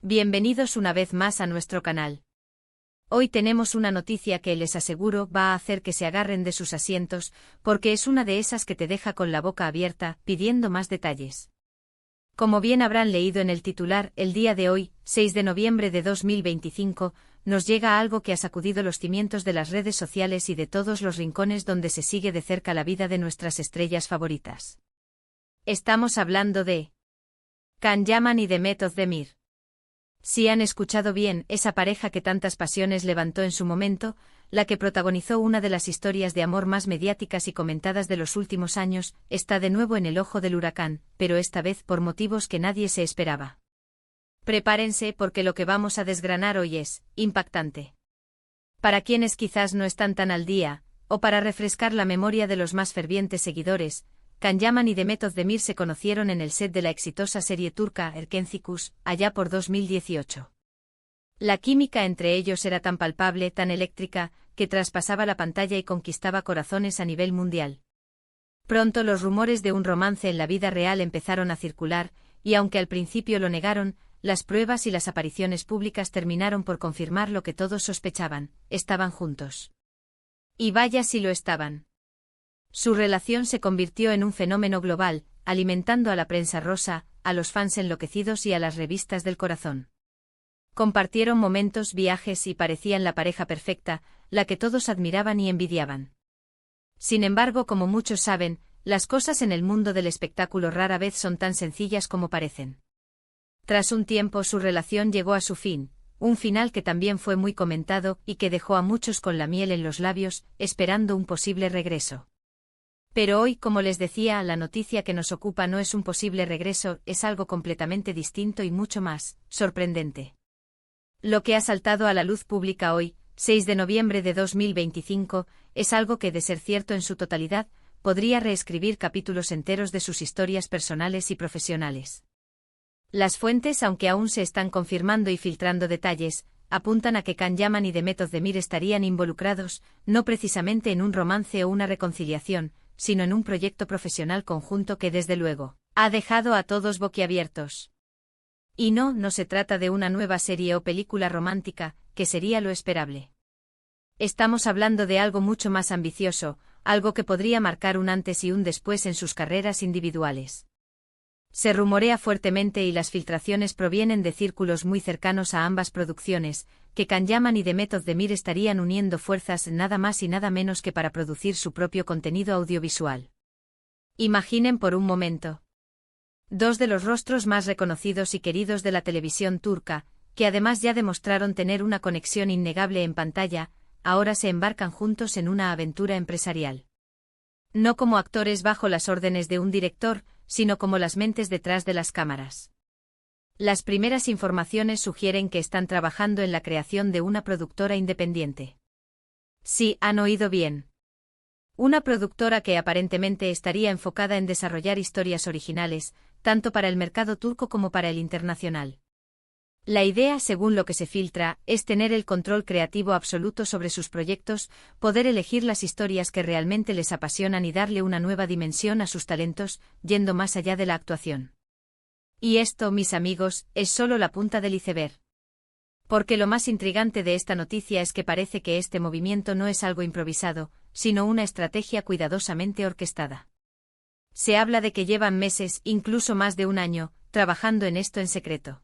Bienvenidos una vez más a nuestro canal. Hoy tenemos una noticia que les aseguro va a hacer que se agarren de sus asientos, porque es una de esas que te deja con la boca abierta, pidiendo más detalles. Como bien habrán leído en el titular, el día de hoy, 6 de noviembre de 2025, nos llega algo que ha sacudido los cimientos de las redes sociales y de todos los rincones donde se sigue de cerca la vida de nuestras estrellas favoritas. Estamos hablando de Can Yaman y Demet Özdemir. Si han escuchado bien, esa pareja que tantas pasiones levantó en su momento, la que protagonizó una de las historias de amor más mediáticas y comentadas de los últimos años, está de nuevo en el ojo del huracán, pero esta vez por motivos que nadie se esperaba. Prepárense porque lo que vamos a desgranar hoy es impactante. Para quienes quizás no están tan al día, o para refrescar la memoria de los más fervientes seguidores, Can Yaman y Demet Özdemir se conocieron en el set de la exitosa serie turca Erkencikus, allá por 2018. La química entre ellos era tan palpable, tan eléctrica, que traspasaba la pantalla y conquistaba corazones a nivel mundial. Pronto los rumores de un romance en la vida real empezaron a circular, y aunque al principio lo negaron, las pruebas y las apariciones públicas terminaron por confirmar lo que todos sospechaban: estaban juntos. Y vaya si lo estaban. Su relación se convirtió en un fenómeno global, alimentando a la prensa rosa, a los fans enloquecidos y a las revistas del corazón. Compartieron momentos, viajes y parecían la pareja perfecta, la que todos admiraban y envidiaban. Sin embargo, como muchos saben, las cosas en el mundo del espectáculo rara vez son tan sencillas como parecen. Tras un tiempo su relación llegó a su fin, un final que también fue muy comentado y que dejó a muchos con la miel en los labios, esperando un posible regreso. Pero hoy, como les decía, la noticia que nos ocupa no es un posible regreso, es algo completamente distinto y mucho más sorprendente. Lo que ha saltado a la luz pública hoy, 6 de noviembre de 2025, es algo que, de ser cierto en su totalidad, podría reescribir capítulos enteros de sus historias personales y profesionales. Las fuentes, aunque aún se están confirmando y filtrando detalles, apuntan a que Can Yaman y Demet Özdemir estarían involucrados, no precisamente en un romance o una reconciliación, sino en un proyecto profesional conjunto que desde luego ha dejado a todos boquiabiertos. Y no se trata de una nueva serie o película romántica, que sería lo esperable. Estamos hablando de algo mucho más ambicioso, algo que podría marcar un antes y un después en sus carreras individuales. Se rumorea fuertemente y las filtraciones provienen de círculos muy cercanos a ambas producciones, que Can Yaman y Demet Özdemir estarían uniendo fuerzas nada más y nada menos que para producir su propio contenido audiovisual. Imaginen por un momento. Dos de los rostros más reconocidos y queridos de la televisión turca, que además ya demostraron tener una conexión innegable en pantalla, ahora se embarcan juntos en una aventura empresarial. No como actores bajo las órdenes de un director, sino como las mentes detrás de las cámaras. Las primeras informaciones sugieren que están trabajando en la creación de una productora independiente. Sí, han oído bien. Una productora que aparentemente estaría enfocada en desarrollar historias originales, tanto para el mercado turco como para el internacional. La idea, según lo que se filtra, es tener el control creativo absoluto sobre sus proyectos, poder elegir las historias que realmente les apasionan y darle una nueva dimensión a sus talentos, yendo más allá de la actuación. Y esto, mis amigos, es solo la punta del iceberg. Porque lo más intrigante de esta noticia es que parece que este movimiento no es algo improvisado, sino una estrategia cuidadosamente orquestada. Se habla de que llevan meses, incluso más de un año, trabajando en esto en secreto.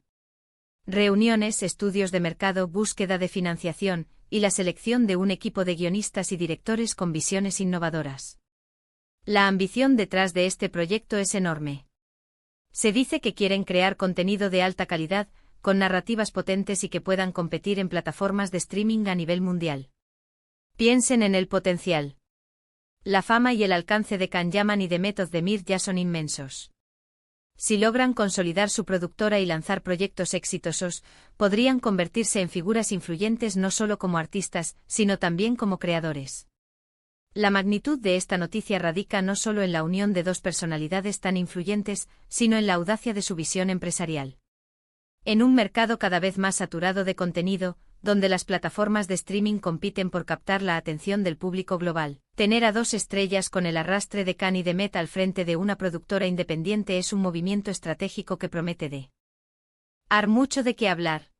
Reuniones, estudios de mercado, búsqueda de financiación, y la selección de un equipo de guionistas y directores con visiones innovadoras. La ambición detrás de este proyecto es enorme. Se dice que quieren crear contenido de alta calidad, con narrativas potentes y que puedan competir en plataformas de streaming a nivel mundial. Piensen en el potencial. La fama y el alcance de Can Yaman y Demet Özdemir ya son inmensos. Si logran consolidar su productora y lanzar proyectos exitosos, podrían convertirse en figuras influyentes no solo como artistas, sino también como creadores. La magnitud de esta noticia radica no solo en la unión de dos personalidades tan influyentes, sino en la audacia de su visión empresarial. En un mercado cada vez más saturado de contenido, donde las plataformas de streaming compiten por captar la atención del público global, tener a dos estrellas con el arrastre de Can y Demet al frente de una productora independiente es un movimiento estratégico que promete de Har mucho de qué hablar.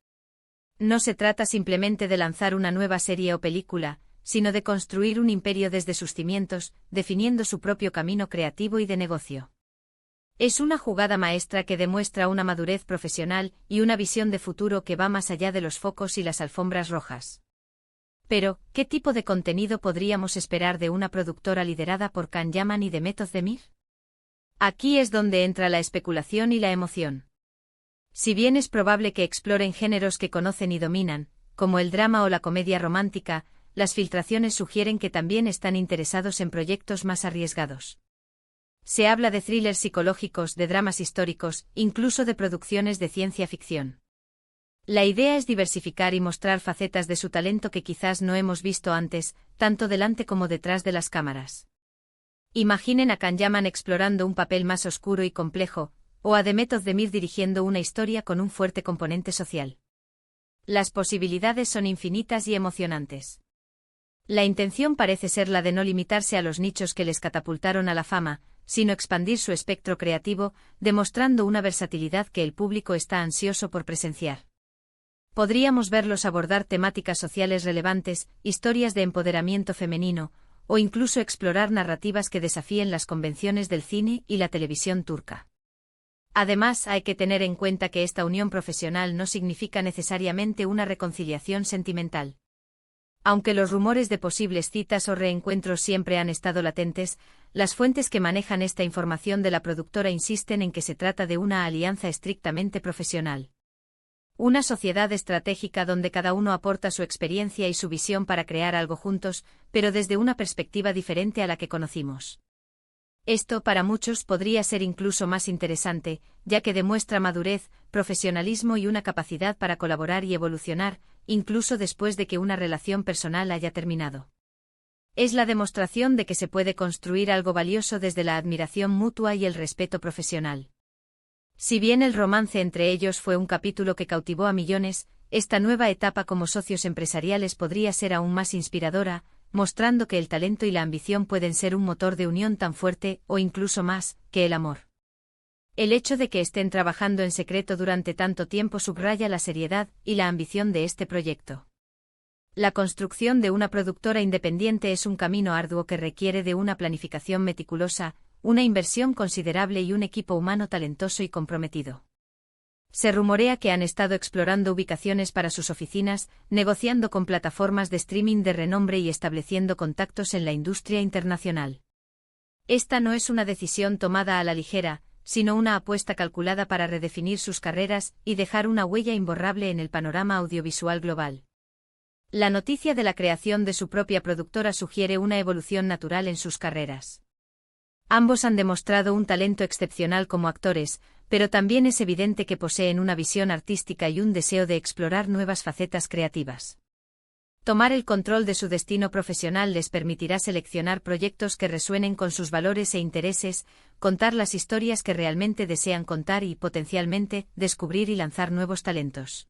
No se trata simplemente de lanzar una nueva serie o película, sino de construir un imperio desde sus cimientos, definiendo su propio camino creativo y de negocio. Es una jugada maestra que demuestra una madurez profesional y una visión de futuro que va más allá de los focos y las alfombras rojas. Pero, ¿qué tipo de contenido podríamos esperar de una productora liderada por Can Yaman y Demet Özdemir? Aquí es donde entra la especulación y la emoción. Si bien es probable que exploren géneros que conocen y dominan, como el drama o la comedia romántica, las filtraciones sugieren que también están interesados en proyectos más arriesgados. Se habla de thrillers psicológicos, de dramas históricos, incluso de producciones de ciencia ficción. La idea es diversificar y mostrar facetas de su talento que quizás no hemos visto antes, tanto delante como detrás de las cámaras. Imaginen a Can Yaman explorando un papel más oscuro y complejo, o a Demet Özdemir dirigiendo una historia con un fuerte componente social. Las posibilidades son infinitas y emocionantes. La intención parece ser la de no limitarse a los nichos que les catapultaron a la fama, sino expandir su espectro creativo, demostrando una versatilidad que el público está ansioso por presenciar. Podríamos verlos abordar temáticas sociales relevantes, historias de empoderamiento femenino, o incluso explorar narrativas que desafíen las convenciones del cine y la televisión turca. Además, hay que tener en cuenta que esta unión profesional no significa necesariamente una reconciliación sentimental. Aunque los rumores de posibles citas o reencuentros siempre han estado latentes, las fuentes que manejan esta información de la productora insisten en que se trata de una alianza estrictamente profesional. Una sociedad estratégica donde cada uno aporta su experiencia y su visión para crear algo juntos, pero desde una perspectiva diferente a la que conocimos. Esto para muchos podría ser incluso más interesante, ya que demuestra madurez, profesionalismo y una capacidad para colaborar y evolucionar, incluso después de que una relación personal haya terminado. Es la demostración de que se puede construir algo valioso desde la admiración mutua y el respeto profesional. Si bien el romance entre ellos fue un capítulo que cautivó a millones, esta nueva etapa como socios empresariales podría ser aún más inspiradora, mostrando que el talento y la ambición pueden ser un motor de unión tan fuerte, o incluso más, que el amor. El hecho de que estén trabajando en secreto durante tanto tiempo subraya la seriedad y la ambición de este proyecto. La construcción de una productora independiente es un camino arduo que requiere de una planificación meticulosa, una inversión considerable y un equipo humano talentoso y comprometido. Se rumorea que han estado explorando ubicaciones para sus oficinas, negociando con plataformas de streaming de renombre y estableciendo contactos en la industria internacional. Esta no es una decisión tomada a la ligera, sino una apuesta calculada para redefinir sus carreras y dejar una huella imborrable en el panorama audiovisual global. La noticia de la creación de su propia productora sugiere una evolución natural en sus carreras. Ambos han demostrado un talento excepcional como actores, pero también es evidente que poseen una visión artística y un deseo de explorar nuevas facetas creativas. Tomar el control de su destino profesional les permitirá seleccionar proyectos que resuenen con sus valores e intereses, contar las historias que realmente desean contar y, potencialmente, descubrir y lanzar nuevos talentos.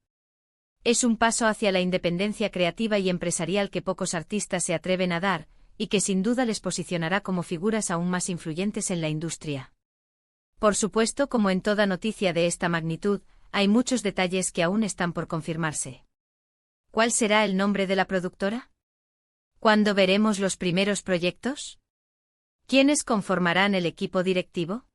Es un paso hacia la independencia creativa y empresarial que pocos artistas se atreven a dar, y que sin duda les posicionará como figuras aún más influyentes en la industria. Por supuesto, como en toda noticia de esta magnitud, hay muchos detalles que aún están por confirmarse. ¿Cuál será el nombre de la productora? ¿Cuándo veremos los primeros proyectos? ¿Quiénes conformarán el equipo directivo?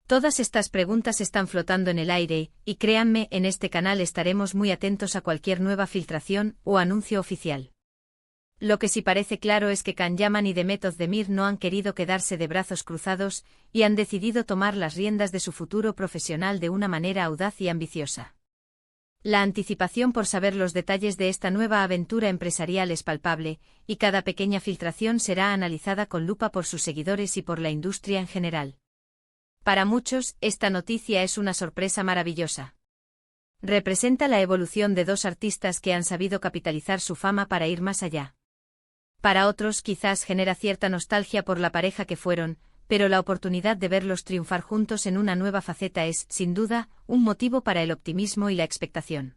Todas estas preguntas están flotando en el aire, y créanme, en este canal estaremos muy atentos a cualquier nueva filtración o anuncio oficial. Lo que sí parece claro es que Can Yaman y Demet Özdemir no han querido quedarse de brazos cruzados y han decidido tomar las riendas de su futuro profesional de una manera audaz y ambiciosa. La anticipación por saber los detalles de esta nueva aventura empresarial es palpable, y cada pequeña filtración será analizada con lupa por sus seguidores y por la industria en general. Para muchos, esta noticia es una sorpresa maravillosa. Representa la evolución de dos artistas que han sabido capitalizar su fama para ir más allá. Para otros quizás genera cierta nostalgia por la pareja que fueron, pero la oportunidad de verlos triunfar juntos en una nueva faceta es, sin duda, un motivo para el optimismo y la expectación.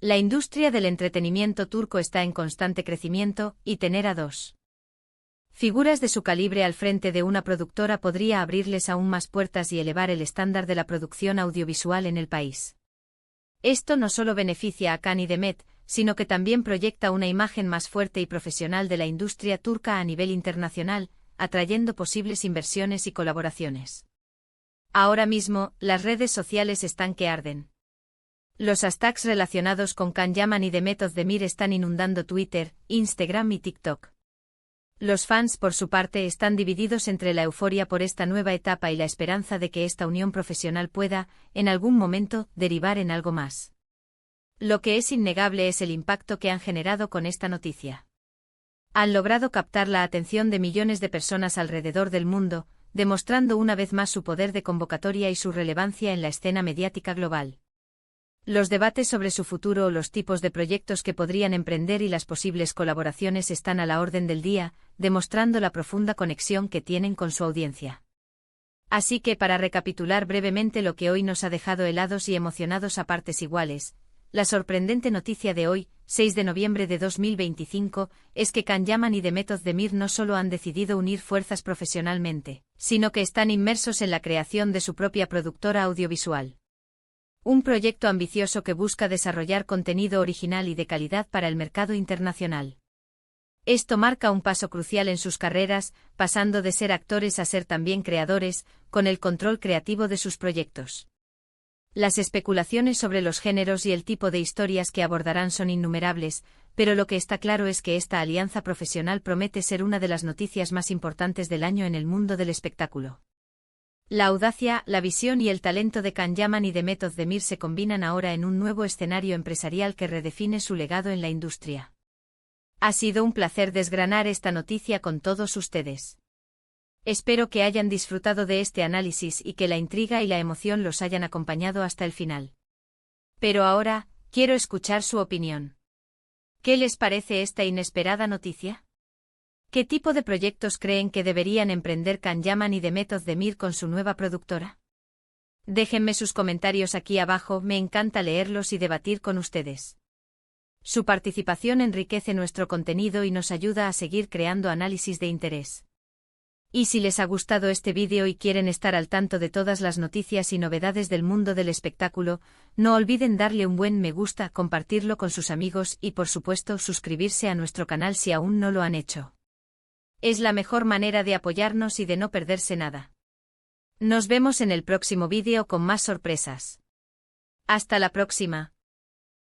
La industria del entretenimiento turco está en constante crecimiento, y tener a dos figuras de su calibre al frente de una productora podría abrirles aún más puertas y elevar el estándar de la producción audiovisual en el país. Esto no solo beneficia a Can y Demet, sino que también proyecta una imagen más fuerte y profesional de la industria turca a nivel internacional, atrayendo posibles inversiones y colaboraciones. Ahora mismo, las redes sociales están que arden. Los hashtags relacionados con Can Yaman y Demet Özdemir están inundando Twitter, Instagram y TikTok. Los fans, por su parte, están divididos entre la euforia por esta nueva etapa y la esperanza de que esta unión profesional pueda, en algún momento, derivar en algo más. Lo que es innegable es el impacto que han generado con esta noticia. Han logrado captar la atención de millones de personas alrededor del mundo, demostrando una vez más su poder de convocatoria y su relevancia en la escena mediática global. Los debates sobre su futuro o los tipos de proyectos que podrían emprender y las posibles colaboraciones están a la orden del día, demostrando la profunda conexión que tienen con su audiencia. Así que para recapitular brevemente lo que hoy nos ha dejado helados y emocionados a partes iguales, la sorprendente noticia de hoy, 6 de noviembre de 2025, es que Can Yaman y Demet Özdemir no solo han decidido unir fuerzas profesionalmente, sino que están inmersos en la creación de su propia productora audiovisual. Un proyecto ambicioso que busca desarrollar contenido original y de calidad para el mercado internacional. Esto marca un paso crucial en sus carreras, pasando de ser actores a ser también creadores, con el control creativo de sus proyectos. Las especulaciones sobre los géneros y el tipo de historias que abordarán son innumerables, pero lo que está claro es que esta alianza profesional promete ser una de las noticias más importantes del año en el mundo del espectáculo. La audacia, la visión y el talento de Can Yaman y Demet Özdemir se combinan ahora en un nuevo escenario empresarial que redefine su legado en la industria. Ha sido un placer desgranar esta noticia con todos ustedes. Espero que hayan disfrutado de este análisis y que la intriga y la emoción los hayan acompañado hasta el final. Pero ahora, quiero escuchar su opinión. ¿Qué les parece esta inesperada noticia? ¿Qué tipo de proyectos creen que deberían emprender Can Yaman y Demet Özdemir con su nueva productora? Déjenme sus comentarios aquí abajo, me encanta leerlos y debatir con ustedes. Su participación enriquece nuestro contenido y nos ayuda a seguir creando análisis de interés. Y si les ha gustado este vídeo y quieren estar al tanto de todas las noticias y novedades del mundo del espectáculo, no olviden darle un buen me gusta, compartirlo con sus amigos y por supuesto suscribirse a nuestro canal si aún no lo han hecho. Es la mejor manera de apoyarnos y de no perderse nada. Nos vemos en el próximo vídeo con más sorpresas. Hasta la próxima.